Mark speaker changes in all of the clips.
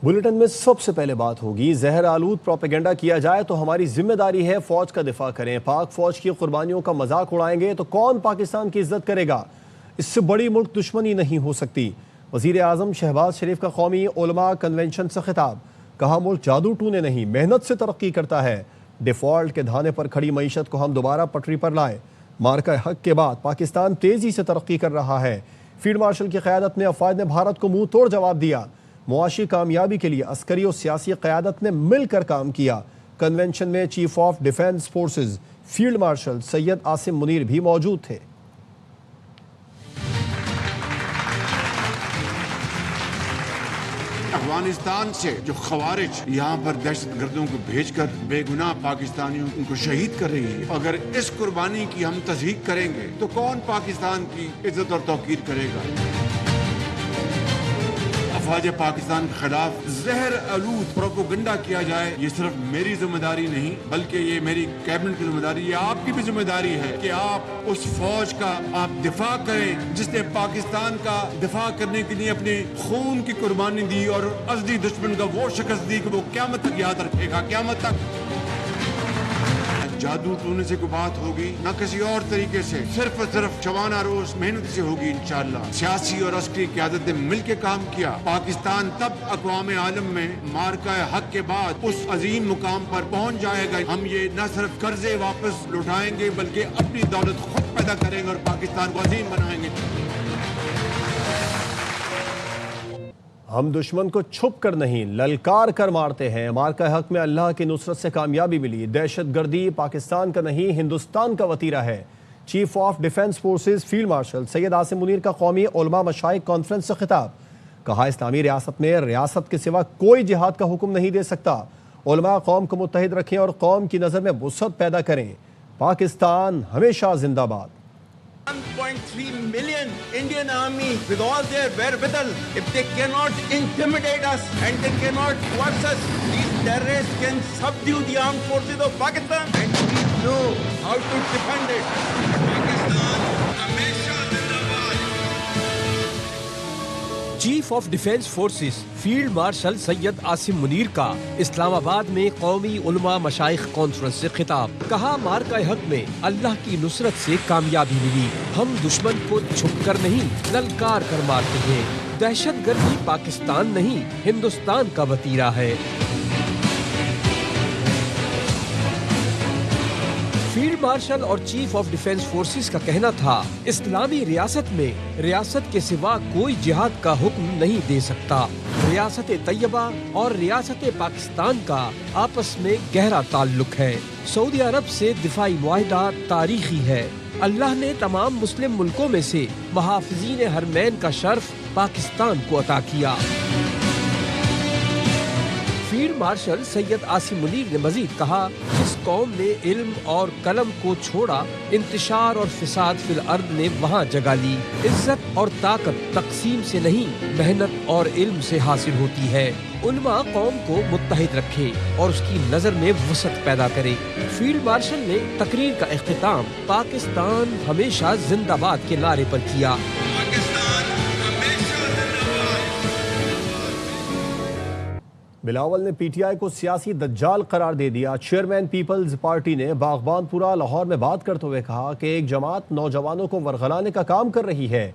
Speaker 1: Bulletin میں سب سے پہلے بات ہوگی زہر آلود پروپیگنڈا کیا جائے تو ہماری ذمہ داری ہے فوج کا دفاع کریں۔ پاک فوج کی قربانیوں کا مذاق اڑائیں گے تو کون پاکستان کی عزت کرے گا؟ اس سے بڑی ملک دشمنی نہیں ہو سکتی۔ وزیر اعظم شہباز شریف کا قومی علماء کنونشن سے خطاب، کہا ملک جادو ٹونے نہیں محنت سے ترقی کرتا ہے۔ ڈیفالٹ کے دھانے پر کھڑی معیشت کو ہم دوبارہ پٹری پر لائیں۔ مارکہ حق کے بعد پاکستان تیزی سے ترقی کر رہا ہے۔ فیلڈ مارشل کی قیادت میں افواج نے بھارت کو منہ توڑ جواب دیا۔ معاشی کامیابی کے لیے عسکری اور سیاسی قیادت نے مل کر کام کیا۔ کنونشن میں chief of defence forces field marshal Syed Asim Munir بھی موجود تھے۔
Speaker 2: افغانستان سے جو خوارج یہاں پر دہشت گردوں کو بھیج کر بے گناہ پاکستانیوں کو شہید کر رہی ہے، اگر اس قربانی کی ہم تصدیق کریں گے تو کون پاکستان کی عزت اور توقیر کرے گا؟ افواج پاکستان کے خلاف زہر آلود پروپیگنڈا کیا جائے، یہ صرف میری ذمہ داری نہیں بلکہ یہ میری کیبنٹ کی ذمہ داری، یہ آپ کی بھی ذمہ داری ہے کہ آپ اس فوج کا آپ دفاع کریں جس نے پاکستان کا دفاع کرنے کے لیے اپنے خون کی قربانی دی اور ازلی دشمن کا وہ شکست دی کہ وہ قیامت تک یاد رکھے گا، قیامت تک۔ جادو ٹونے سے کوئی بات ہوگی نہ کسی اور طریقے سے، صرف اور صرف شبانہ روز محنت سے ہوگی انشاءاللہ۔ سیاسی اور عسکری قیادت نے مل کے کام کیا، پاکستان تب اقوام عالم میں مارکہ حق کے بعد اس عظیم مقام پر پہنچ جائے گا۔ ہم یہ نہ صرف قرضے واپس لوٹائیں گے بلکہ اپنی دولت خود پیدا کریں گے اور پاکستان کو عظیم بنائیں گے۔
Speaker 1: ہم دشمن کو چھپ کر نہیں للکار کر مارتے ہیں۔ مارکہ حق میں اللہ کی نصرت سے کامیابی ملی۔ دہشت گردی پاکستان کا نہیں ہندوستان کا وتیرہ ہے۔ Chief of defence forces field marshal Syed Asim Munir کا قومی علماء مشائخ کانفرنس سے خطاب، کہا اسلامی ریاست میں ریاست کے سوا کوئی جہاد کا حکم نہیں دے سکتا۔ علماء قوم کو متحد رکھیں اور قوم کی نظر میں وسعت پیدا کریں۔ پاکستان ہمیشہ زندہ باد۔
Speaker 3: 1.3 million Indian army with all their wherewithal, if they cannot intimidate us and they cannot force us, these terrorists can subdue the armed forces of Pakistan and we know how to defend it. Pakistan hamesha zindabad.
Speaker 4: Chief of defence forces field marshal Syed Asim Munir کا اسلام آباد میں قومی علماء مشائخ conference سے خطاب، کہا مارکہ حق میں اللہ کی نصرت سے کامیابی ملی۔ ہم دشمن کو چھپ کر نہیں للکار کر مارتے ہیں۔ دہشت گردی پاکستان نہیں ہندوستان کا وتیرہ ہے۔ فیلڈ مارشل اور چیف آف ڈیفنس فورسز کا کہنا تھا اسلامی ریاست میں ریاست کے سوا کوئی جہاد کا حکم نہیں دے سکتا۔ ریاست طیبہ اور ریاست پاکستان کا آپس میں گہرا تعلق ہے۔ سعودی عرب سے دفاعی معاہدہ تاریخی ہے۔ اللہ نے تمام مسلم ملکوں میں سے محافظین حرمین کا شرف پاکستان کو عطا کیا۔ فیلڈ مارشل سید عاصم منیر نے مزید کہا، جس قوم نے علم اور قلم کو چھوڑا انتشار اور فساد فی الارض نے وہاں جگہ لی۔ عزت اور طاقت تقسیم سے نہیں محنت اور علم سے حاصل ہوتی ہے۔ علماء قوم کو متحد رکھے اور اس کی نظر میں وسعت پیدا کرے۔ فیلڈ مارشل نے تقریر کا اختتام پاکستان ہمیشہ زندہ باد کے نعرے پر کیا۔
Speaker 1: بلاول نے پی ٹی آئی کو سیاسی دجال قرار دے دیا۔ چیئرمین پیپلز پارٹی نے باغبان پورہ لاہور میں بات کرتے ہوئے کہا کہ ایک جماعت نوجوانوں کو ورغلانے کا کام کر رہی ہے۔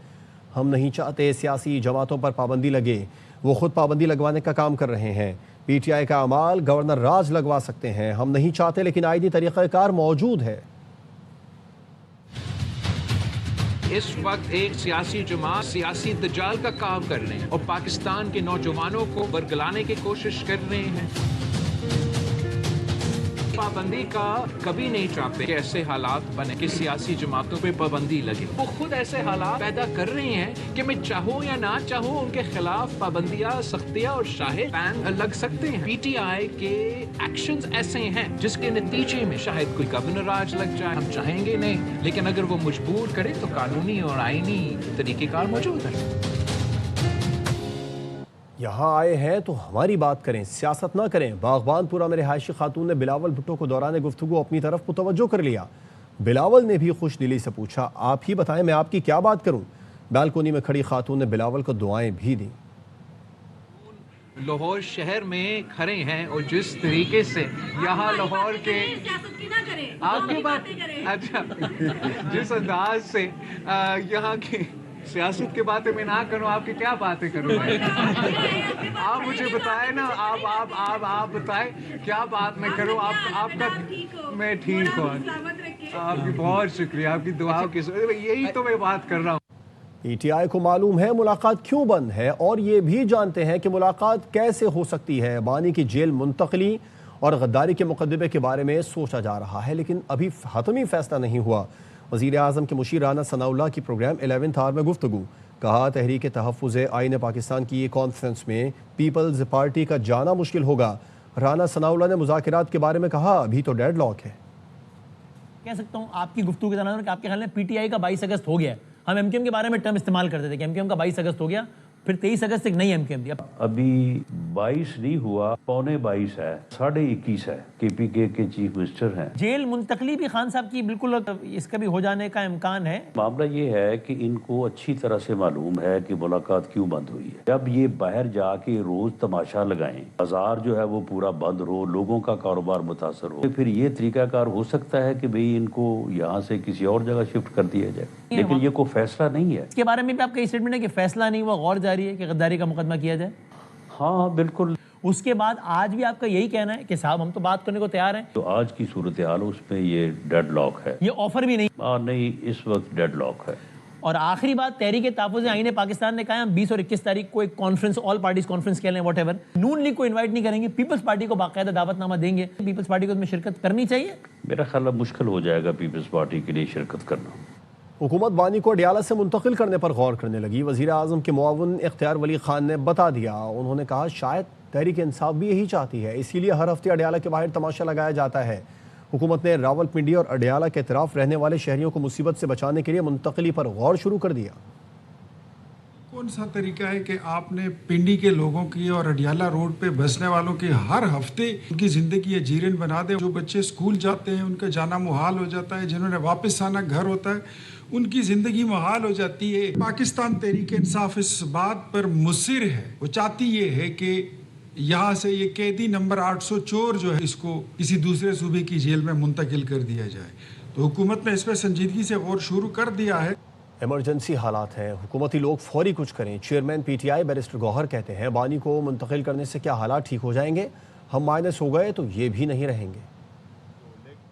Speaker 1: ہم نہیں چاہتے سیاسی جماعتوں پر پابندی لگے، وہ خود پابندی لگوانے کا کام کر رہے ہیں۔ پی ٹی آئی کا اعمال گورنر راج لگوا سکتے ہیں، ہم نہیں چاہتے، لیکن آئینی طریقہ کار موجود ہے۔
Speaker 5: اس وقت ایک سیاسی جماعت سیاسی دجال کا کام کر رہے ہیں اور پاکستان کے نوجوانوں کو ورگلانے کی کوشش کر رہے ہیں۔ پابندی کا کبھی نہیں چاہتے کہ ایسے حالات بنے کہ سیاسی جماعتوں پہ پابندی لگے۔ وہ خود ایسے حالات پیدا کر رہے ہیں کہ میں چاہوں یا نہ چاہوں ان کے خلاف پابندیاں، سختیاں اور شاہد بین لگ سکتے ہیں۔ پی ٹی آئی کے ایکشنز ایسے ہیں جس کے نتیجے میں شاید کوئی گورنر راج لگ جائے، ہم چاہیں گے نہیں، لیکن اگر وہ مجبور کرے تو قانونی اور آئینی طریقہ کار موجود ہے۔
Speaker 1: یہاں آئے ہیں تو ہماری بات کریں، سیاست نہ کریں۔ باغبان پورہ میں رہائشی خاتون نے بلاول بھٹو کو دوران گفتگو اپنی طرف متوجہ کر لیا۔ بلاول نے بھی خوش دلی سے پوچھا، آپ ہی بتائیں میں آپ کی کیا بات کروں؟ بالکونی میں کھڑی خاتون نے بلاول کو دعائیں بھی دیں۔
Speaker 5: लाहौर शहर में खड़े हैं और जिस तरीके से यहाँ लाहौर के आपकी बात अच्छा जिस अंदाज से यहाँ की सियासत की बातें मैं ना करूँ, आपकी क्या बातें करूँ मैं? आप मुझे बताएं ना, आप बताएं क्या बात मैं करूँ? आपका मैं ठीक हूँ, आपकी बहुत शुक्रिया, आपकी दुआओं की यही तो मैं बात कर रहा हूँ।
Speaker 1: PTI को मालूम है मुलाकात क्यों बंद है और ये भी जानते हैं कि मुलाकात कैसे हो सकती है। बानी की जेल मुंतकली और गद्दारी के मुकदमे के बारे में सोचा जा रहा है, लेकिन अभी हतमी फैसला नहीं हुआ। वज़ीर आज़म के मुशीर राना सनाउल्लाह की प्रोग्राम 11th आवर में गुफ्तगू, कहा तहरीक तहफ़्फ़ुज़ आईन पाकिस्तान की ये कॉन्फ्रेंस में पीपल्स पार्टी का जाना मुश्किल होगा। राना सनाउल्लाह ने मुज़ाकिरात के बारे में कहा अभी तो डेडलॉक है।
Speaker 6: कह सकता हूँ आपकी गुफ्तगू के दौरान कि आपके ख्याल में PTI का 22 अगस्त हो गया है। हम MKM के बारे में टर्म इस्तेमाल करते थे कि MKM का 22 अगस्त हो गया, फिर 23 अगस्त एक नई MKM थी।
Speaker 7: अभी 22 नहीं हुआ, पौने 22 है, 21.5 है। KPK के चीफ मिनिस्टर हैं।
Speaker 6: जेल मुंतकली भी खान साहब की बिल्कुल इसका भी हो जाने का इम्कान है।
Speaker 7: मामला ये है कि इनको अच्छी तरह से मालूम है कि मुलाकात क्यों बंद हुई है। जब ये बाहर जाके रोज तमाशा लगाएं, बाजार जो है वो पूरा बंद हो, लोगों का कारोबार मुतासर हो, तो फिर ये तरीकाकार हो सकता है कि भाई इनको यहाँ से किसी और जगह शिफ्ट कर दिया जाए, लेकिन ये कोई फैसला नहीं है।
Speaker 6: इसके बारे में भी आपका स्टेटमेंट है कि फैसला नहीं हुआ, गौर जारी है कि गद्दारी का मुकदमा किया जाए।
Speaker 7: हाँ बिल्कुल।
Speaker 6: उसके बाद आज भी आपका यही कहना है कि साहब हम तो बात करने को तैयार हैं।
Speaker 7: तो आज की सूरत हाल उसमें ये डेडलॉक है,
Speaker 6: ये ऑफर भी नहीं।
Speaker 7: नहीं, इस वक्त डेडलॉक है।
Speaker 6: और आखिरी बात, तहरीक तहफ़्फ़ुज़ आईन पाकिस्तान ने कहा हम 20 और 21 तारीख को एक कॉन्फ्रेंस, ऑल पार्टीज कॉन्फ्रेंस कह लें, व्हाटएवर, नून लीग को इनवाइट नहीं करेंगे, पीपल्स पार्टी को बाकायदा दावतनामा देंगे। पीपल्स पार्टी को उसमें शिरकत करनी चाहिए।
Speaker 7: मेरा ख्याल है मुश्किल हो जाएगा पीपल्स पार्टी के लिए शिरकत करना।
Speaker 1: हुकूमत बानी को अडियाला से मुंतकिल करने पर गौर करने लगी। वज़ीर आज़म के मुआविन इख्तियार वली खान ने बता दिया। उन्होंने कहा शायद तहरीक इंसाफ भी यही चाहती है, इसीलिए हर हफ्ते अडियाला के बाहर तमाशा लगाया जाता है। हुकूमत ने रावलपिंडी और अडियाला के इतराफ रहने वाले शहरियों को मुसीबत से बचाने के लिए मुंतकली पर गौर शुरू कर दिया।
Speaker 8: कौन सा तरीका है कि आपने पिंडी के लोगों की और अडियाला रोड पे बसने वालों की हर हफ्ते उनकी ज़िंदगी जीरन बना दे। जो बच्चे स्कूल जाते हैं उनका जाना मुहाल हो जाता है, जिन्होंने वापस आना घर होता है उनकी ज़िंदगी मुहाल हो जाती है। पाकिस्तान तहरीक इंसाफ इस बात पर मुसिर है, वो चाहती ये है कि यहाँ से ये कैदी नंबर 800 चोर जो है इसको किसी दूसरे सूबे की जेल में मुंतकिल कर दिया जाए। तो हुकूमत ने इस पर संजीदगी से गौर शुरू कर दिया है।
Speaker 1: इमरजेंसी हालात हैं, हुकूमती लोग फौरी कुछ करें। चेयरमैन PTI बैरिस्टर गौहर कहते हैं बानी को मुंतकिल करने से क्या हालात ठीक हो जाएंगे? हम माइनस हो गए तो ये भी नहीं रहेंगे।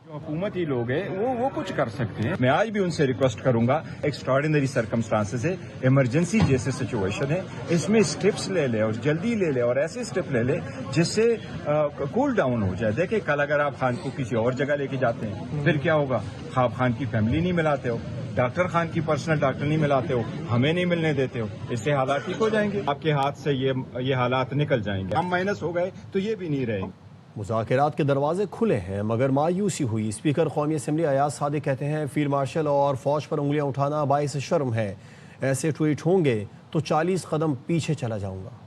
Speaker 9: जो हुकूमती लोग हैं वो कुछ कर सकते हैं। मैं आज भी उनसे रिक्वेस्ट करूंगा, एक्स्ट्राऑर्डिनरी सर्कमस्टांसेस है, इमरजेंसी जैसे सिचुएशन है, इसमें स्टेप्स ले ले और जल्दी ले ले और ऐसे स्टेप ले ले जिससे कूल डाउन हो जाए। देखिए कल अगर आप खान को किसी और जगह लेके जाते हैं फिर क्या होगा? आप खान की फैमिली नहीं मिलाते हो, डॉक्टर खान की पर्सनल डॉक्टर नहीं मिलाते हो, हमें नहीं मिलने देते हो, इससे हालात ठीक हो जाएंगे। आपके हाथ से ये हालात निकल जाएंगे। हम माइनस हो गए तो ये भी नहीं रहेंगे।
Speaker 1: मुज़ाकिरात के दरवाजे खुले हैं मगर मायूसी हुई। स्पीकर कौमी असम्बली अयाज सादिक कहते हैं फील्ड मार्शल और फौज पर उंगलियां उठाना बाइस शर्म है। ऐसे ट्वीट होंगे तो 40 कदम पीछे चला जाऊंगा।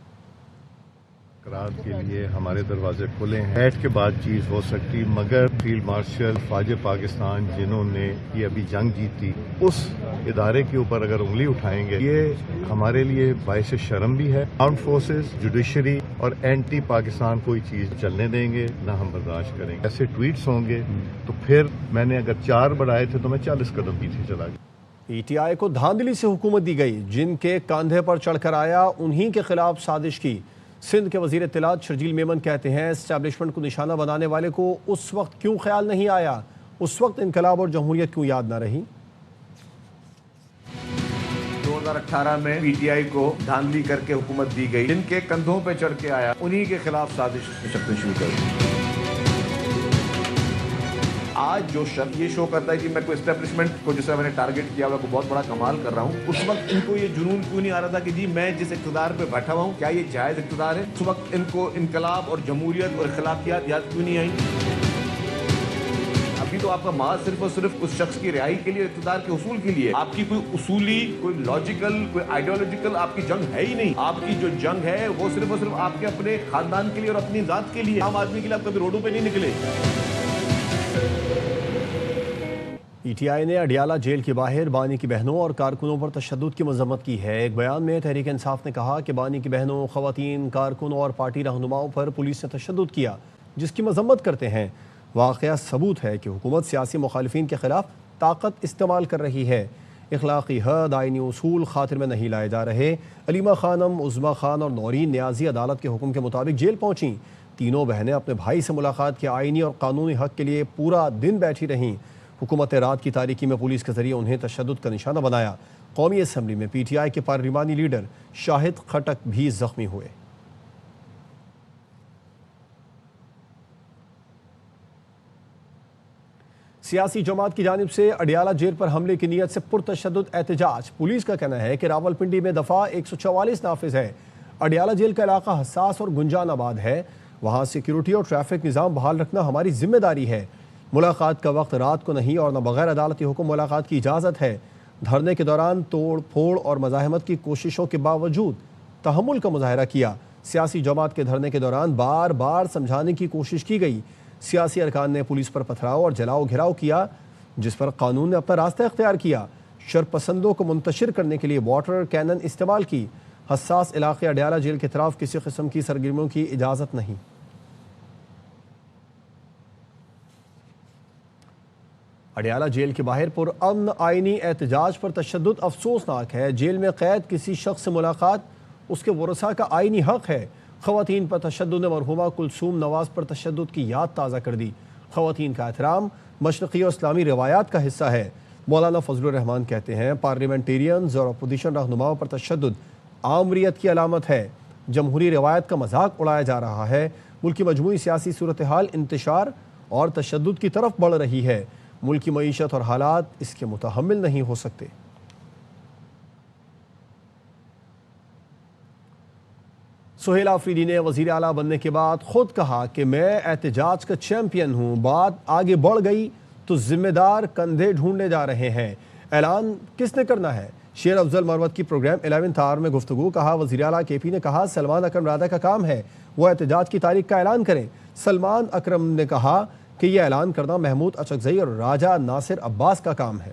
Speaker 10: मुज़ाकरात के लिए हमारे दरवाजे खुले हैं। बैठ के बातचीत हो सकती, मगर फील्ड मार्शल फौज पाकिस्तान जिन्होंने ये अभी जंग जीती उस इदारे के ऊपर अगर उंगली उठाएंगे ये हमारे लिए बाइस शर्म भी है। आर्म्ड फोर्सेस, जुडिशरी और एंटी पाकिस्तान कोई चीज चलने देंगे ना हम बर्दाश्त करेंगे। ऐसे ट्वीट्स होंगे तो फिर मैंने अगर 4 बढ़ाए थे तो मैं 40 कदम पीछे चला गया।
Speaker 1: PTI को धांधली से हुकूमत दी गई, जिनके कंधे पर चढ़कर आया उन्हीं के खिलाफ साजिश की। सिंध के वजीर इत्तलात शर्जील मेमन कहते हैं एस्टैब्लिशमेंट को निशाना बनाने वाले को उस वक्त क्यों ख्याल नहीं आया, उस वक्त इनकलाब और जमहूरियत क्यों याद ना रही।
Speaker 11: 2018 में PTI को धांधली करके हुकूमत दी गई, जिनके कंधों पे चढ़ के आया उन्हीं के खिलाफ साजिश शक्ति शुरू कर दी। आज जो शख्स ये शो करता है कि मैं कोई एस्टेब्लिशमेंट को जिससे मैंने टारगेट किया हुआ को बहुत बड़ा कमाल कर रहा हूँ, उस वक्त इनको ये जुनून क्यों नहीं आ रहा था कि जी मैं जिस इक़्तिदार पे बैठा हुआ हूँ क्या ये जायज़ इक़्तिदार है। उस वक्त इनको इनकलाब और जमहूरियत और खिलाफियात याद क्यों नहीं आई। अभी तो आपका माज सिर्फ और सिर्फ उस शख्स की रिहाई के लिए, इक़्तिदार के उसूल के लिए। आपकी कोई उसूली, कोई लॉजिकल, कोई आइडियोलॉजिकल आपकी जंग है ही नहीं। आपकी जो जंग है वो सिर्फ और सिर्फ आपके अपने खानदान के लिए और अपनी जात के लिए। आम आदमी के लिए आप कभी रोडों पर नहीं निकले।
Speaker 1: PTI نے اڈیالہ جیل کے باہر بانی کی بہنوں اور کارکنوں پر تشدد کی مذمت کی ہے۔ ایک بیان میں تحریک انصاف نے کہا کہ بانی کی بہنوں، خواتین، کارکنوں اور پارٹی رہنماؤں پر پولیس نے تشدد کیا، جس کی مذمت کرتے ہیں۔ واقعہ ثبوت ہے کہ حکومت سیاسی مخالفین کے خلاف طاقت استعمال کر رہی ہے۔ اخلاقی حد، آئینی اصول خاطر میں نہیں لائے جا رہے۔ علیمہ خانم، عظمیٰ خان اور نورین نیازی عدالت کے حکم کے مطابق جیل پہنچیں۔ تینوں بہنیں اپنے بھائی سے ملاقات کے آئینی اور قانونی حق کے لیے پورا دن بیٹھی رہیں۔ حکومت رات کی تاریکی میں پولیس کے ذریعے انہیں تشدد کا نشانہ بنایا۔ قومی اسمبلی میں PTI کے پارلیمانی لیڈر شاہد خٹک بھی زخمی ہوئے۔ سیاسی جماعت کی جانب سے اڈیالہ جیل پر حملے کی نیت سے پرتشدد احتجاج۔ پولیس کا کہنا ہے کہ راولپنڈی میں دفعہ 144 نافذ ہے۔ اڈیالہ جیل کا علاقہ حساس اور گنجان آباد ہے، وہاں سیکیورٹی اور ٹریفک نظام بحال رکھنا ہماری ذمہ داری ہے۔ ملاقات کا وقت رات کو نہیں اور نہ بغیر عدالتی حکم ملاقات کی اجازت ہے۔ دھرنے کے دوران توڑ پھوڑ اور مزاحمت کی کوششوں کے باوجود تحمل کا مظاہرہ کیا۔ سیاسی جماعت کے دھرنے کے دوران بار بار سمجھانے کی کوشش کی گئی۔ سیاسی ارکان نے پولیس پر پتھراؤ اور جلاؤ گھراؤ کیا، جس پر قانون نے اپنا راستہ اختیار کیا۔ شرپسندوں کو منتشر کرنے کے لیے واٹر کینن استعمال کی۔ حساس علاقے اڈیالہ جیل کے طرف کسی قسم کی سرگرمیوں کی اجازت نہیں۔ اڈیالہ جیل کے باہر پر امن آئینی احتجاج پر تشدد افسوسناک ہے۔ جیل میں قید کسی شخص سے ملاقات اس کے ورثاء کا آئینی حق ہے۔ خواتین پر تشدد نے مرحومہ کلثوم نواز پر تشدد کی یاد تازہ کر دی۔ خواتین کا احترام مشرقی اور اسلامی روایات کا حصہ ہے۔ مولانا فضل الرحمان کہتے ہیں پارلیمنٹیرینز اور اپوزیشن رہنماؤں پر تشدد آمریت کی علامت ہے۔ جمہوری روایت کا مذاق اڑایا جا رہا ہے۔ ملک کی مجموعی سیاسی صورتحال انتشار اور تشدد کی طرف بڑھ رہی ہے۔ ملک کی معیشت اور حالات اس کے متحمل نہیں ہو سکتے۔ سہیل آفریدی نے وزیر اعلیٰ بننے کے بعد خود کہا کہ میں احتجاج کا چیمپئن ہوں۔ بات آگے بڑھ گئی تو ذمہ دار کندھے ڈھونڈنے جا رہے ہیں۔ اعلان کس نے کرنا ہے؟ شیر افضل مروت کی پروگرام 11th آور میں گفتگو۔ کہا وزیر اعلیٰ KP نے کہا سلمان اکرم راجہ کا کام ہے وہ احتجاج کی تاریخ کا اعلان کریں۔ سلمان اکرم نے کہا کہ یہ اعلان کرنا محمود اچکزئی اور راجہ ناصر عباس کا کام ہے۔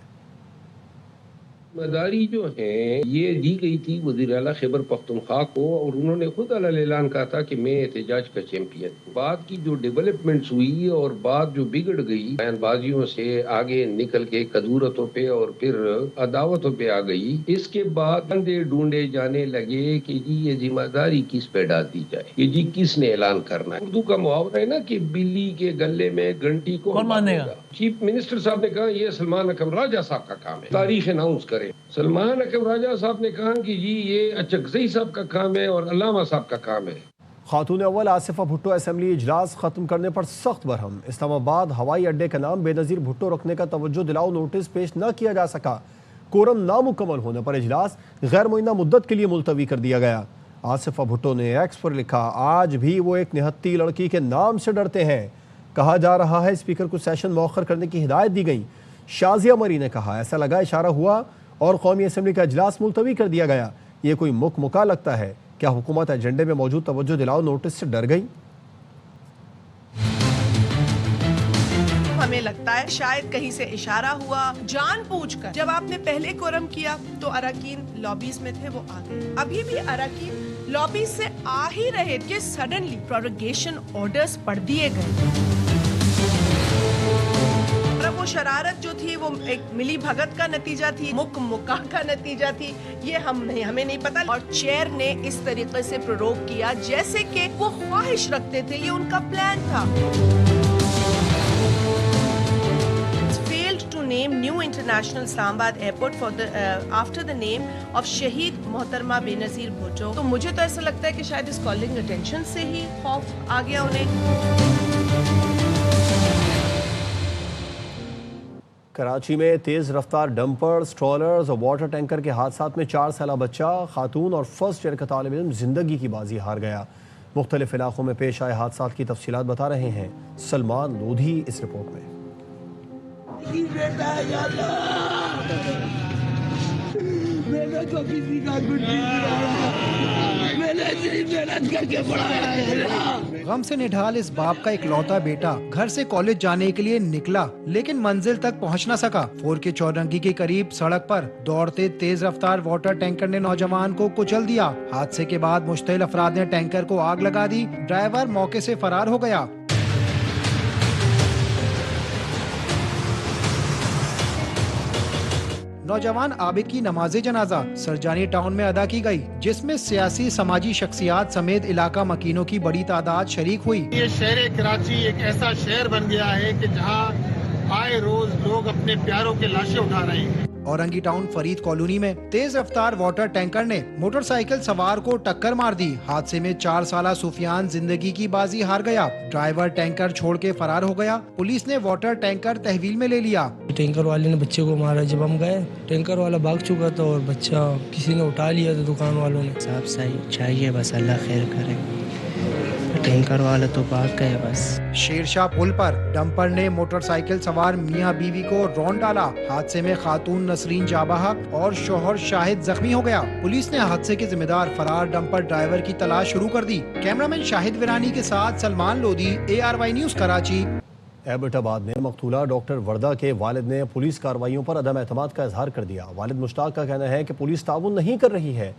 Speaker 12: ذمہ داری جو ہے یہ دی گئی تھی وزیر اعلیٰ خیبر پختونخوا کو، اور انہوں نے خود اعلان کہا تھا کہ میں احتجاج کا چیمپئن ہوں۔ بعد کی جو ڈیولپمنٹس ہوئی اور بات جو بگڑ گئی، بیان بازیوں سے آگے نکل کے قدورتوں پہ اور پھر عداوتوں پہ آ گئی، اس کے بعد کندھے ڈھونڈے جانے لگے کہ جی یہ ذمہ داری کس پہ ڈال دی جائے، کہ جی کس نے اعلان کرنا ہے۔ اردو کا محاورہ ہے نا کہ بلی کے گلے میں گھنٹی کون مانے گا۔ چیف منسٹر صاحب نے کہا یہ سلمان اکرم راجہ صاحب کا کام ہے، تاریخ اناؤنس کرے۔ سلمان اکرم راجہ صاحب نے کہا کہ جی یہ اچکزئی صاحب کا کام ہے اور علامہ صاحب کا کام ہے۔
Speaker 1: خاتون اول آصفہ بھٹو اسمبلی اجلاس ختم کرنے پر سخت برہم۔ اسلام آباد ہوائی اڈے کا نام بے نظیر بھٹو رکھنے کا توجہ دلاؤ نوٹس پیش نہ کیا جا سکا۔ کورم نامکمل ہونے پر اجلاس غیر معینہ مدت کے لیے ملتوی کر دیا گیا۔ آصفہ بھٹو نے ایکس پر لکھا آج بھی وہ ایک نہتی لڑکی کے نام سے ڈرتے ہیں۔ کہا جا رہا ہے اسپیکر کو سیشن مؤخر کرنے کی ہدایت دی گئی۔ شازیہ مری نے کہا ایسا لگا اشارہ ہوا اور قومی اسمبلی کا اجلاس ملتوی کر دیا گیا۔ یہ کوئی مکہ لگتا ہے؟ کیا حکومت ایجنڈے میں موجود توجہ دلاؤ نوٹس سے ڈر گئی؟
Speaker 13: ہمیں لگتا ہے شاید کہیں سے اشارہ ہوا جان پوچھ کر۔ جب آپ نے پہلے کورم کیا تو اراکین لابیز میں تھے، وہ آ گئے۔ ابھی بھی اراکین لابیز سے آ ہی رہے کہ سڈنلی پروروگیشن آرڈرز پڑھ دیے گئے۔ وہ شرارت جو تھی وہ ایک ملی بھگت کا نتیجہ تھی، مکہ کا نتیجہ تھی، یہ ہمیں نہیں پتا۔ اور چیئر نے اس طریقے سے پروروگ کیا جیسے کہ وہ خواہش رکھتے تھے، یہ ان کا پلان تھا۔ Failed to name new international Islamabad airport after the name of شہید محترمہ بے نظیر بھٹو۔ تو مجھے تو ایسا لگتا ہے کہ شاید اس کالنگ اٹینشن سے ہی خوف آ گیا انہیں۔
Speaker 1: کراچی میں تیز رفتار ڈمپر، سٹرولرز اور واٹر ٹینکر کے حادثات میں 4 سالہ بچہ، خاتون اور فرسٹ ایئر کا طالب علم زندگی کی بازی ہار گیا۔ مختلف علاقوں میں پیش آئے حادثات کی تفصیلات بتا رہے ہیں سلمان لودھی اس رپورٹ میں۔
Speaker 14: میں نے تو کسی کا کچھ نہیں کیا، میں نے صرف मेहनत करके पढ़ाया है।
Speaker 15: गम से निढाल इस बाप का इकलौता बेटा घर से कॉलेज जाने के लिए निकला, लेकिन मंजिल तक पहुंच न सका। फोर के चौरंगी के करीब सड़क पर दौड़ते तेज रफ्तार वाटर टैंकर ने नौजवान को कुचल दिया। हादसे के बाद मुश्तइल अफराद ने टैंकर को आग लगा दी। ड्राइवर मौके से फरार हो गया। नौजवान आबिद की नमाज़े जनाजा सरजानी टाउन में अदा की गई, जिसमें सियासी समाजी शख्सियात समेत इलाका मकीनों की बड़ी तादाद शरीक हुई।
Speaker 14: ये शहर कराची एक ऐसा शहर बन गया है कि जहाँ आए रोज लोग अपने प्यारों के लाशें उठा रहे हैं।
Speaker 15: औरंगी टाउन फरीद कॉलोनी में तेज रफ्तार वाटर टैंकर ने मोटरसाइकिल सवार को टक्कर मार दी। हादसे में 4 साला सुफियान जिंदगी की बाजी हार गया। ड्राइवर टैंकर छोड़ के फरार हो गया। पुलिस ने वाटर टैंकर तहवील में ले लिया।
Speaker 16: टैंकर वाले ने बच्चे को मारा। जब हम गए टैंकर वाला भाग चुका था और बच्चा किसी ने उठा लिया था दुकान वालों ने।
Speaker 17: साहब सही चाहिए, बस अल्लाह खैर करे। टैंकर वाला तो भाग गए बस।
Speaker 15: शेरशाह पुल पर डंपर ने मोटरसाइकिल सवार मियां बीवी को रौंद डाला। हादसे में खातून नसरीन जाबाहक और शोहर शाहिद जख्मी हो गया। पुलिस ने हादसे के जिम्मेदार फरार डंपर ड्राइवर की तलाश शुरू कर दी। कैमरामैन शाहिद विरानी के साथ सलमान लोधी, ARY न्यूज़ कराची।
Speaker 1: एबटाबाद में मकतूला डॉक्टर वर्दा के वालिद ने पुलिस कार्रवाइयों पर अदम एतमाद का इजहार कर दिया। वालिद मुश्ताक का कहना है कि पुलिस ताउन नहीं कर रही है।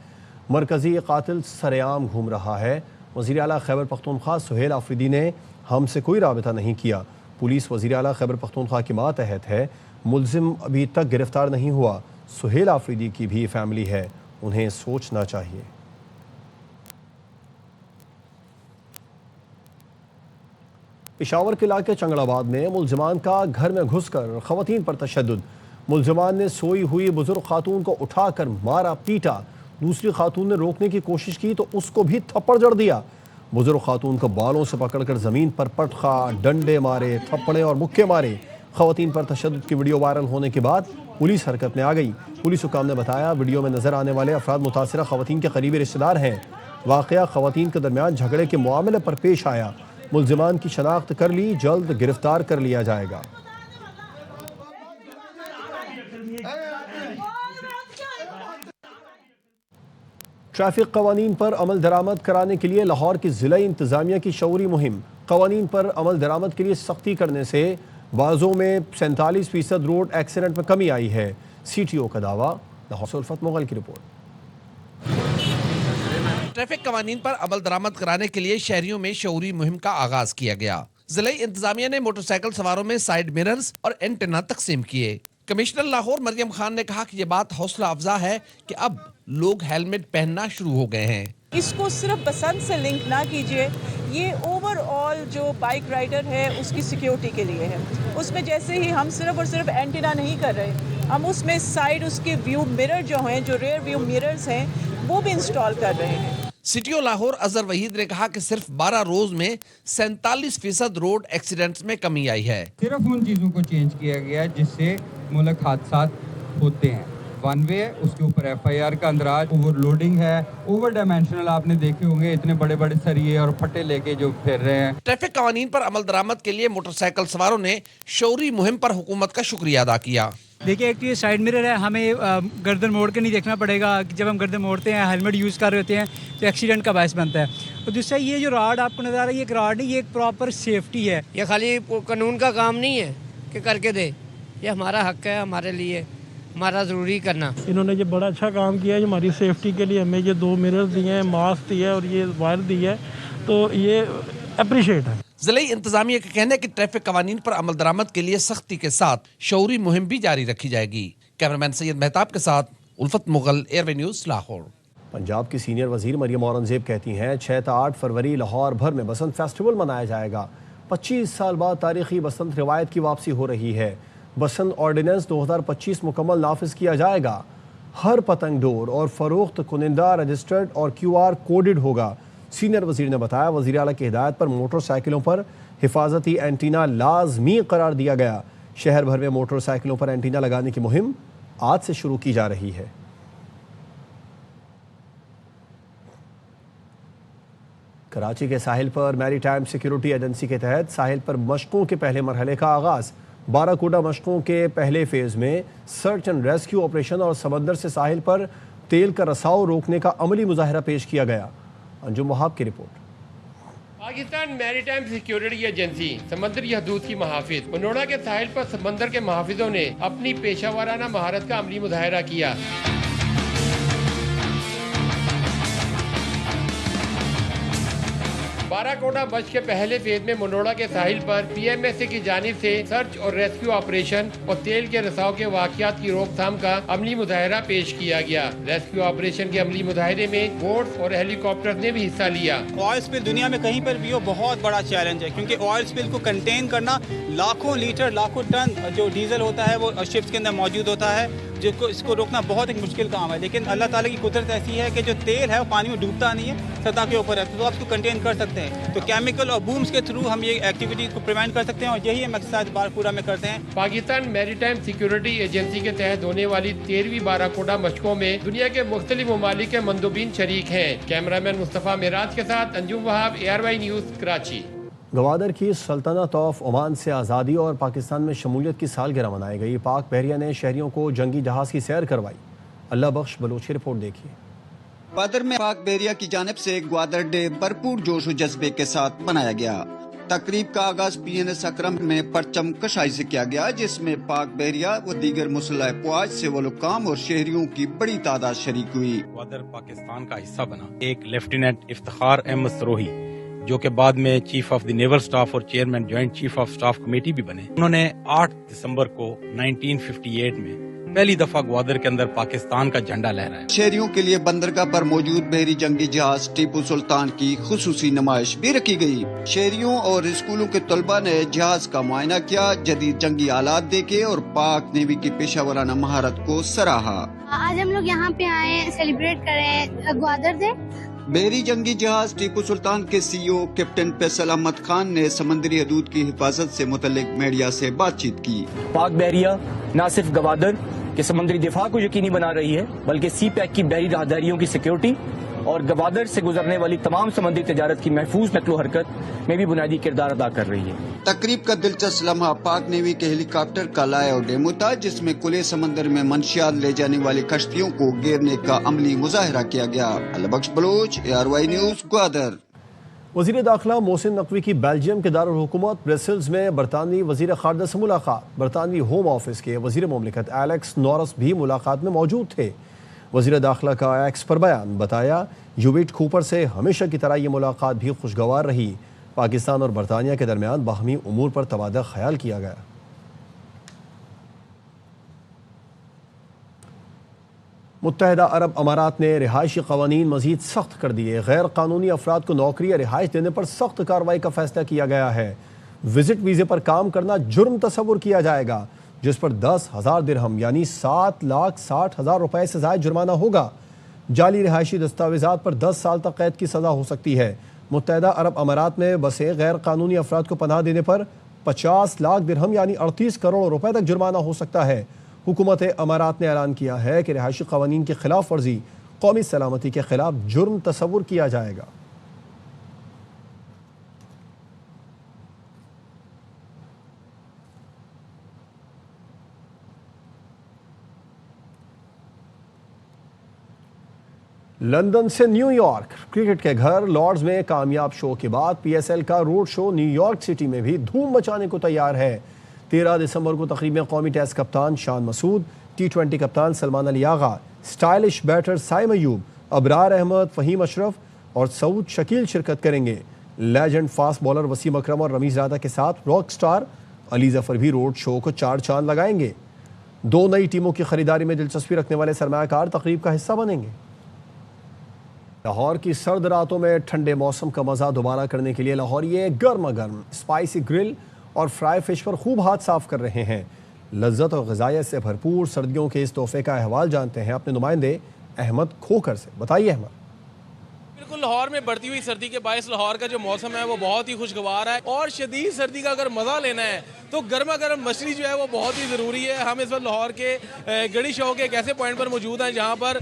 Speaker 1: मरकजी कातिल सरेआम घूम रहा है। वज़ीर आला खैबर पख्तूनख्वा सुहेल आफरीदी ने हमसे कोई राबिता नहीं किया। पुलिस वज़ीर आला खैबर पख्तूनख्वा की मातहत है। मुलजिम अभी तक गिरफ्तार नहीं हुआ। सुहेल आफरीदी की भी फैमिली है, उन्हें सोचना चाहिए। पेशावर के इलाके चंगड़ाबाद में मुलजमान का घर में घुसकर खवातीन पर तशद्दुद। मुलजमान ने सोई हुई बुजुर्ग खातून को उठाकर मारा पीटा। दूसरी खातून ने रोकने की कोशिश की तो उसको भी थप्पड़ जड़ दिया। बुजुर्ग खातून को बालों से पकड़कर ज़मीन पर पटखा, डंडे मारे, थप्पड़े और मुक्के मारे। खवातीन पर तशद्दुद की वीडियो वायरल होने के बाद पुलिस हरकत में आ गई। पुलिस हुकाम ने बताया वीडियो में नजर आने वाले अफराद मुतासिरा खवातीन के करीबी रिश्तेदार हैं। वाक़या खवातीन के दरमियान झगड़े के मामले पर पेश आया। मुलजिमान की शनाख्त कर ली, जल्द गिरफ्तार कर लिया जाएगा। ट्रैफिक कवानीन पर अमल दरामद कराने के लिए लाहौर की ज़िला इंतज़ामिया की शऊरी मुहिम। कवानीन पर अमल दरामद के लिए सख्ती करने से बाज़ों में 47% रोड एक्सीडेंट में कमी आई है। CTO का दावा। लाहौर से उल्फत मुगल की रिपोर्ट।
Speaker 18: ट्रैफिक कवानीन पर अमल दरामद कराने के लिए शहरियों में शऊरी मुहिम का आगाज किया गया। ज़िला इंतज़ामिया ने मोटरसाइकिल सवारों में साइड मिरर्स और एंटेना तकसीम किए। कमिश्नर लाहौर मरियम खान ने कहा कि ये बात हौसला अफजा है कि अब लोग हेलमेट पहनना शुरू हो गए हैं।
Speaker 19: इसको सिर्फ बसंत से लिंक ना कीजिए, ये ओवरऑल जो बाइक राइडर है उसकी सिक्योरिटी के लिए है। उसमें जैसे ही हम सिर्फ और सिर्फ एंटीना नहीं कर रहे, हम उसमें साइड उसके व्यू मिरर जो हैं, जो रेयर व्यू मिरर्स हैं, वो भी इंस्टॉल कर रहे हैं।
Speaker 18: CTO लाहौर अजहर वहीद ने कहा कि सिर्फ 12 रोज में 47% रोड एक्सीडेंट्स में कमी आई है।
Speaker 20: सिर्फ उन चीज़ों को चेंज किया गया जिससे मुल्क हादसा होते हैं। वन वे, उसके ऊपर FIR का अंदराज, ओवरलोडिंग है, ओवर डायमेंशनल आपने देखे होंगे, इतने बड़े बड़े सरिये और फट्टे लेके जो फिर रहे हैं।
Speaker 18: ट्रैफिक कवानीन पर अमल दरामद के लिए मोटरसाइकिल सवारों ने शौरी मुहिम पर हुकूमत का शुक्रिया अदा किया।
Speaker 21: देखिए, एक तो ये साइड मिरर है, हमें गर्दन मोड़ के नहीं देखना पड़ेगा। जब हम गर्दन मोड़ते हैं, हेलमेट यूज़ कर रहे होते हैं तो एक्सीडेंट का बायस बनता है। और दूसरा ये जो राड आपको नज़र आ रहा है, ये एक राड नहीं, ये एक प्रॉपर सेफ्टी है।
Speaker 22: ये खाली कानून का काम नहीं है कि करके दे, ये हमारा हक है, हमारे लिए हमारा ज़रूरी करना।
Speaker 23: इन्होंने ये बड़ा अच्छा काम किया है हमारी सेफ्टी के लिए। हमें ये 2 मिरर दिए हैं, मास्क दिया है और ये वायर दी है, तो ये अप्रिशिएट है।
Speaker 18: ज़िले इंतजामिया के कहने कि ट्रैफिक कवानीन पर अमल दरामद के लिए सख्ती के साथ शऊरी मुहिम भी जारी रखी जाएगी। कैमरामैन सैयद मेहताब के साथ उल्फत मुगल, ARY न्यूज़ लाहौर।
Speaker 1: पंजाब की सीनियर वजीर मरियम औरंगजेब कहती हैं 6 से 8 फरवरी लाहौर भर में बसंत फेस्टिवल मनाया जाएगा। 25 साल बाद तारीखी बसंत रिवायत की वापसी हो रही है। बसंत ऑर्डिनेंस 2025 मुकम्मल नाफिज किया जाएगा। हर पतंग डोर और फरोख्त कुनिंदा रजिस्टर्ड और QR कोडेड होगा। सीनियर वजीर ने बताया वजीर आला की हिदायत पर मोटरसाइकिलों पर हिफाजती एंटीना लाजमी करार दिया गया। शहर भर में मोटरसाइकिलों पर एंटीना लगाने की मुहिम आज से शुरू की जा रही है। कराची के साहिल पर मैरीटाइम सिक्योरिटी एजेंसी के तहत साहिल पर मशकों के पहले मरहले का आगाज़। बाराकोटा मशकों के पहले फेज़ में सर्च एंड रेस्क्यू ऑपरेशन और समंदर से साहिल पर तेल का रसाव रोकने का अमली मुजाहरा पेश किया गया। अंजुम वहाब की report.
Speaker 2: Pakistan maritime security agency समंदरी हदूद की महाफिज मनोड़ा के साहिल पर समंदर के महाफिजों ने अपनी पेशावराना महारत का अमली मुजाहरा किया। बाराकोटा बच के पहले फेज में मनोड़ा के साहिल पर PMSA की जानिब से सर्च और रेस्क्यू ऑपरेशन और तेल के रिसाव के वाक़यात की रोकथाम का अमली मुजाहरा पेश किया गया। रेस्क्यू ऑपरेशन के अमली मुजाहरे में बोट्स और हेलीकॉप्टर ने भी हिस्सा लिया।
Speaker 3: ऑयल स्पिल दुनिया में कहीं पर भी हो बहुत बड़ा चैलेंज है, क्योंकि ऑयल स्पिल को कंटेन करना लाखों लीटर लाखों टन जो डीजल होता है वो शिप्स के अंदर मौजूद होता है, जिसको इसको रोकना बहुत एक मुश्किल काम है। लेकिन अल्लाह ताला की कुदरत ऐसी है कि जो तेल है वो पानी में डूबता नहीं है, सतह के ऊपर है, तो आप इसको कंटेन कर सकते हैं। तो केमिकल और बूम्स के थ्रू हम ये एक्टिविटीज को प्रिवेंट कर सकते हैं, और यही हम एक्सरसाइज बारपूरा में करते हैं।
Speaker 2: पाकिस्तान मैरीटाइम सिक्योरिटी एजेंसी के तहत होने वाली 13वीं बाराकोटा मशकों में दुनिया के मुख्तलिफ ममालिक के मंदूबीन शरीक हैं। कैमरामैन मुस्तफ़ा मिराज के साथ अंजुम वहाब, ARY न्यूज़, कराची।
Speaker 1: गवादर की सल्तनत ऑफ ओमान से आज़ादी और पाकिस्तान में शमूलियत की सालगिरह मनाई गई। पाक बहरिया ने शहरियों को जंगी जहाज़ की सैर करवाई। अल्लाह बख्श बलोच की रिपोर्ट देखिए।
Speaker 4: बदर में पाक बहरिया की जानिब से ग्वादर डे भरपूर जोश व जज्बे के साथ मनाया गया। तकरीब का आगाज PNS अकरम में परचम कशाई से किया गया, जिसमें पाक बहरिया व दीगर मुसल्लह अफवाज से वलुकाम और शहरियों की बड़ी तादाद शरीक हुई।
Speaker 24: ग्वादर पाकिस्तान का हिस्सा बना। एक लेफ्टिनेंट इफ्तिखार अहमद सरोही, जो कि बाद में chief of the naval staff और chairman joint chief of staff committee भी बने, उन्होंने 8 दिसंबर को 1958 में पहली दफा ग्वादर के अंदर पाकिस्तान का झंडा लहराया।
Speaker 4: शहरियों के लिए बंदरगाह पर मौजूद बहरी जंगी जहाज टीपू सुल्तान की खुसूसी नुमाइश भी रखी गई। शहरियों और स्कूलों के तलबा ने जहाज का मुआयना किया, जदीद जंगी आलात देखे और पाक नेवी की पेशावराना महारत को सराहा।
Speaker 25: आज हम लोग यहाँ पे आए सेलिब्रेट करें ग्वादर डे।
Speaker 4: बहरी जंगी जहाज टीपू सुल्तान के CEO कैप्टन फैसल अहमद खान ने समंदरी हदूद की हिफाजत से मुतल्लिक मीडिया से बातचीत की।
Speaker 26: पाक बहरिया न सिर्फ गवादर के समंदरी दिफा को यकीनी बना रही है, बल्कि CPEC की बहरी राहदारियों की सिक्योरिटी और गवादर से गुजरने वाली तमाम समंदरी तजारत की महफूज नकलो हरकत में भी बुनियादी किरदार अदा कर रही है।
Speaker 4: तकरीब का दिलचस्प लम्हा पाक नेवी के हेलीकॉप्टर का लाया और डेमो था, जिसमें खुले समंदर में मंशियात ले जाने वाली कश्तियों को घेरने का अमली मुजाहरा किया गया। अल्लाह बख्श बलोच, ARY न्यूज़, ग्वादर।
Speaker 1: वज़ीर दाखिला मोहसिन नकवी की बेल्जियम के दारुल हुकूमत ब्रसेल्स में बरतानवी वज़ीर ख़ारजा से मुलाकात। बरतानवी होम ऑफिस के वज़ीर मुमलिकत एलेक्स नॉरस भी मुलाकात में मौजूद थे। वज़ीर दाखिला का एक्स पर बयान, बताया यूविट कूपर से हमेशा की तरह ये मुलाकात भी खुशगवार रही। पाकिस्तान और बरतानिया के दरमियान बाहमी उमूर पर तबादला ख्याल किया गया। मुत्तहिदा अरब अमारात ने रिहायशी कवानीन मजीद सख्त कर दिए। गैर कानूनी अफराद को नौकरी या रिहाइश देने पर सख्त कार्रवाई का फैसला किया गया है। विजिट वीज़े पर काम करना जुर्म तस्वुर किया जाएगा, जिस पर 10,000 दिरहम यानी 7,60,000 रुपए से ज़ायद जुर्माना होगा। जाली रिहायशी दस्तावेज़ात पर 10 साल तक कैद की सज़ा हो सकती है। मुत्तहिदा अरब अमारात में बसे गैर कानूनी अफराद को पनाह देने पर 50 लाख दिरहम यानी 38 करोड़ रुपए तक जुर्माना हो सकता है। हुकूमत अमारात ने ऐलान किया है कि रिहायशी कवानीन की खिलाफ वर्जी कौमी सलामती के खिलाफ जुर्म तस्वुर किया जाएगा। लंदन से न्यूयॉर्क, क्रिकेट के घर लॉर्ड्स में कामयाब शो के बाद PSL का रोड शो न्यूयॉर्क सिटी में भी धूम मचाने को तैयार है। 13 दिसंबर को तकरीब में कौमी टेस्ट कप्तान शान मसूद, T20 कप्तान सलमान अली आगा, स्टाइलिश बैटर साइम अयूब, अबरार अहमद, फ़हीम अशरफ और सऊद शकील शिरकत करेंगे। लेजेंड फास्ट बॉलर वसीम अकरम और रमीज रादा के साथ रॉक स्टार अली जफर भी रोड शो को 4 चांद लगाएंगे। 2 नई टीमों की खरीदारी में दिलचस्पी रखने वाले सरमायाकार तकरीब का हिस्सा बनेंगे। लाहौर की सर्द रातों में ठंडे मौसम का मज़ा दोबारा करने के लिए लाहौरिये गर्मा गर्म स्पाइसी ग्रिल और फ्राई फिश पर खूब हाथ साफ कर रहे हैं। लज्जत और ग़िज़ायत से भरपूर सर्दियों के इस तोहफे का अहवाल जानते हैं अपने नुमाइंदे अहमद खोकर से। बताइए अहमद।
Speaker 27: बिल्कुल, लाहौर में बढ़ती हुई सर्दी के बायस लाहौर का जो मौसम है वो बहुत ही खुशगवार है, और शदीद सर्दी का अगर मज़ा लेना है तो गर्मा गर्म मछली जो है वो बहुत ही ज़रूरी है। हम इस वक्त लाहौर के गड़ी शो के एक ऐसे पॉइंट पर मौजूद हैं जहाँ पर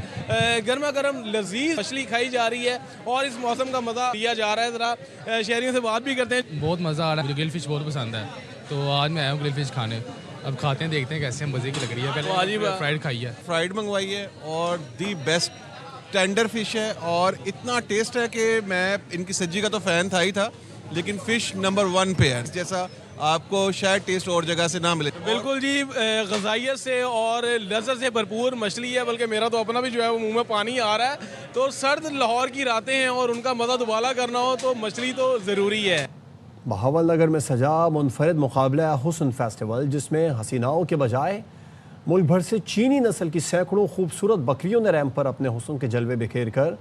Speaker 27: गर्मा गर्म लजीज मछली खाई जा रही है और इस मौसम का मज़ा लिया जा रहा है। ज़रा शहरियों से बात भी करते हैं।
Speaker 28: बहुत मज़ा आ रहा है, मुझे ग्रिल फिश बहुत पसंद है, तो आज मैं आया हूँ ग्रिल फिश खाने। अब खाते हैं, देखते हैं कैसे मज़े की लग रही है। पहले फ्राइड खाई है,
Speaker 29: फ्राइड मंगवाई है और दी बेस्ट
Speaker 5: ٹینڈر فش ہے اور اتنا ٹیسٹ ہے کہ میں ان کی سجی کا تو فین تھا ہی تھا، لیکن فش نمبر 1 پہ ہے، جیسا آپ کو شاید ٹیسٹ اور جگہ سے نہ ملے۔
Speaker 27: بالکل جی، غذائیت سے اور لذت سے بھرپور مچھلی ہے، بلکہ میرا تو اپنا بھی جو ہے وہ منہ میں پانی آ رہا ہے۔ تو سرد لاہور کی راتیں ہیں اور ان کا مزہ دوبارہ کرنا ہو تو مچھلی تو ضروری ہے۔
Speaker 1: بہاول نگر میں سجا منفرد مقابلہ حسن فیسٹیول، جس میں حسیناؤں کے بجائے ملک بھر سے چینی نسل کی سینکڑوں خوبصورت بکریوں نے ریمپ پر اپنے حسن کے جلوے بکھیر کر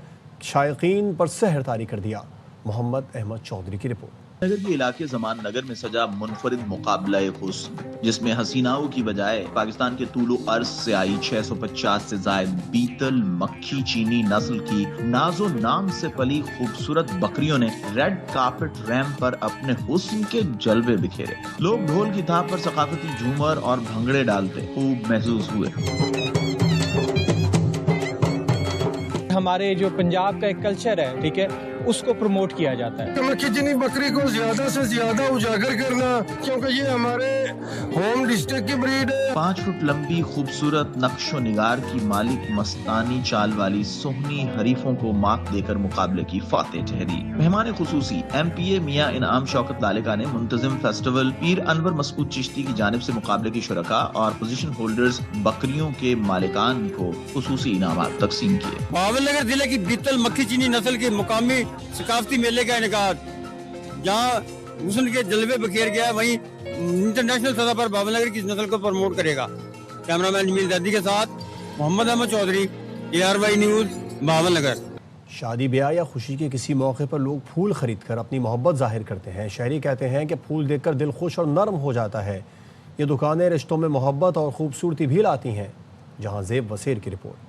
Speaker 1: شائقین پر سحر طاری کر دیا۔ محمد احمد چودھری کی رپورٹ۔
Speaker 6: نگر کے علاقے زمان نگر میں سجا منفرد مقابلہ حسن، جس میں حسیناؤں کی بجائے پاکستان کے طول و عرض سے آئی 650 سے زائد بیتل مکھی چینی نسل کی ناز و نام سے پلی خوبصورت بکریوں نے ریڈ کارپٹ ریمپ پر اپنے حسن کے جلوے بکھیرے۔ لوگ ڈھول کی تھاپ پر ثقافتی جھومر اور بھنگڑے ڈالتے خوب محسوس ہوئے۔
Speaker 7: ہمارے جو پنجاب کا ایک کلچر ہے، ٹھیک ہے، اس کو پروموٹ کیا جاتا ہے۔
Speaker 8: مکھی چینی بکری کو زیادہ سے زیادہ اجاگر کرنا، کیونکہ یہ ہمارے ہوم ڈسٹرکٹ کی بریڈ ہے۔
Speaker 6: 5 فٹ لمبی خوبصورت نقش و نگار کی مالک مستانی چال والی سہنی حریفوں کو مات دے کر مقابلے کی فاتح ٹھہری۔ مہمان خصوصی MPA میاں انعام شوکت لالکا نے منتظم فیسٹیول پیر انور مسعود چشتی کی جانب سے مقابلے کی شرکاء اور پوزیشن ہولڈرز بکریوں کے مالکان کو خصوصی انعامات تقسیم کیے۔
Speaker 9: بہاول نگر ضلع کی بیتل مکھی چینی نسل کے مقامی ثقافتی میلے کا انعقاد، جہاں حسن کے جلوے بکھیر گیا، وہیں انٹرنیشنل سطح پر بہاول نگر کی نسل کو پروموٹ کرے گا۔ کیمرہ مین جمیل زیدی کے ساتھ محمد احمد چودھری، ARY نیوز، بہاول نگر۔
Speaker 1: شادی بیاہ یا خوشی کے کسی موقع پر لوگ پھول خرید کر اپنی محبت ظاہر کرتے ہیں۔ شہری کہتے ہیں کہ پھول دیکھ کر دل خوش اور نرم ہو جاتا ہے۔ یہ دکانیں رشتوں میں محبت اور خوبصورتی بھی لاتی ہیں۔ جہاں زیب وسیر کی رپورٹ۔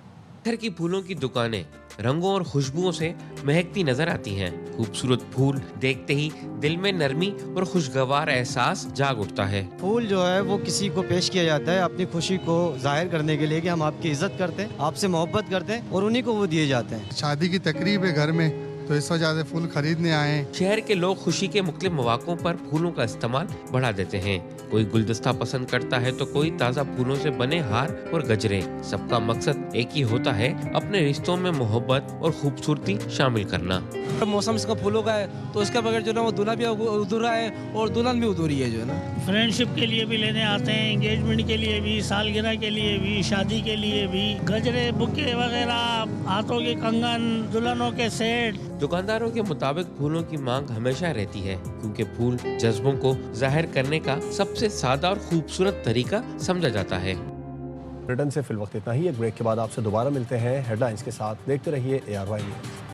Speaker 10: گھر کی پھولوں کی دکانیں رنگوں اور خوشبوؤں سے مہکتی نظر آتی ہیں۔ خوبصورت پھول دیکھتے ہی دل میں نرمی اور خوشگوار احساس جاگ اٹھتا ہے۔
Speaker 11: پھول جو ہے وہ کسی کو پیش کیا جاتا ہے اپنی خوشی کو ظاہر کرنے کے لیے کہ ہم آپ کی عزت کرتے ہیں، آپ سے محبت کرتے ہیں، اور انہی کو وہ دیے جاتے ہیں۔
Speaker 12: شادی کی تقریب ہے گھر میں، تو اس وجہ سے پھول خریدنے آئے ہیں۔
Speaker 10: شہر کے لوگ خوشی کے مختلف مواقعوں پر پھولوں کا استعمال بڑھا دیتے ہیں۔ کوئی گلدستہ پسند کرتا ہے تو کوئی تازہ پھولوں سے بنے ہار اور گجرے۔ سب کا مقصد ایک ہی ہوتا ہے، اپنے رشتوں میں محبت اور خوبصورتی شامل کرنا۔
Speaker 21: موسم اس کا پھولوں کا ہے تو اس کے بغیر جو ہے وہ دلہا بھی ادھورا ہے اور دلہن بھی ادھوری ہے جو ہے نا۔
Speaker 23: فرینڈ شپ کے لیے بھی لینے آتے ہیں، انگیجمنٹ کے لیے بھی، سالگرہ کے لیے بھی، شادی کے لیے بھی، گجرے بکے وغیرہ، ہاتھوں کے کنگن، دلہنوں کے سیٹ۔
Speaker 10: دکانداروں کے مطابق پھولوں کی مانگ ہمیشہ رہتی ہے، کیونکہ پھول جذبوں کو ظاہر کرنے کا سب سے سادہ اور خوبصورت طریقہ سمجھا جاتا ہے۔
Speaker 1: برٹن سے فی الوقت اتنا ہی۔ ایک بریک کے بعد آپ سے دوبارہ ملتے ہیں ہیڈ لائنز کے ساتھ۔ دیکھتے رہیے ARY نیوز۔